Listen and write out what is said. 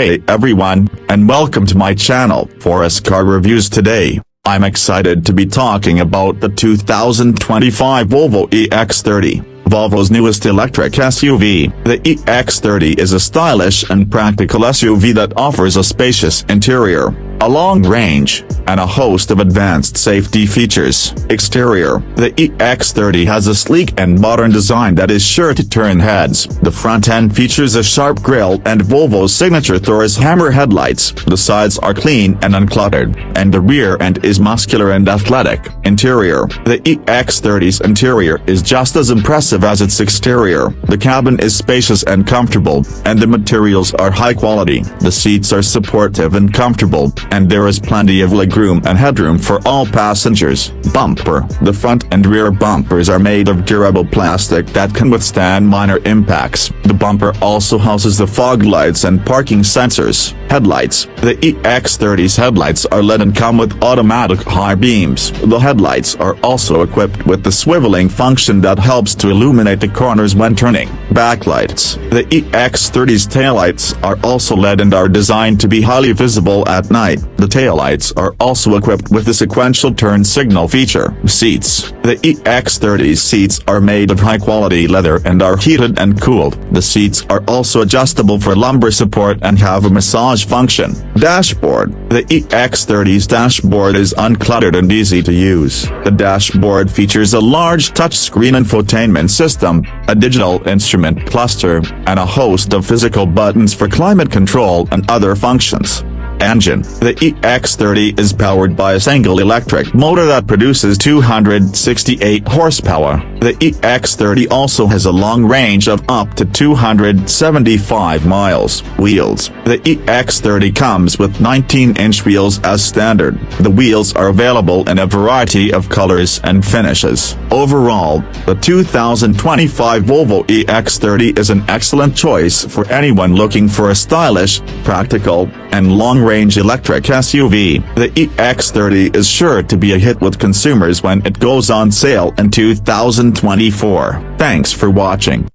Hey everyone, and welcome to my channel, for car reviews today. I'm excited to be talking about the 2025 Volvo EX30, Volvo's newest electric SUV. The EX30 is a stylish and practical SUV that offers a spacious interior, a long range, and a host of advanced safety features. Exterior: the EX30 has a sleek and modern design that is sure to turn heads. The front end features a sharp grille and Volvo's signature Taurus hammer headlights. The sides are clean and uncluttered, and the rear end is muscular and athletic. Interior: the EX30's interior is just as impressive as its exterior. The cabin is spacious and comfortable, and the materials are high quality. The seats are supportive and comfortable, and there is plenty of legroom and headroom for all passengers. Bumper: the front and rear bumpers are made of durable plastic that can withstand minor impacts. The bumper also houses the fog lights and parking sensors. Headlights: the EX30's headlights are LED and come with automatic high beams. The headlights are also equipped with the swiveling function that helps to illuminate the corners when turning. Backlights: the EX30's taillights are also LED and are designed to be highly visible at night. The taillights are also equipped with the sequential turn signal feature. Seats: the EX30's seats are made of high-quality leather and are heated and cooled. The seats are also adjustable for lumbar support and have a massage function. Dashboard: the EX30's dashboard is uncluttered and easy to use. The dashboard features a large touchscreen infotainment system, a digital instrument cluster, and a host of physical buttons for climate control and other functions. Engine: the EX30 is powered by a single electric motor that produces 268 horsepower. The EX30 also has a long range of up to 275 miles. Wheels: the EX30 comes with 19-inch wheels as standard. The wheels are available in a variety of colors and finishes. Overall, the 2025 Volvo EX30 is an excellent choice for anyone looking for a stylish, practical, and long-range electric SUV. The EX30 is sure to be a hit with consumers when it goes on sale in 2024. Thanks for watching.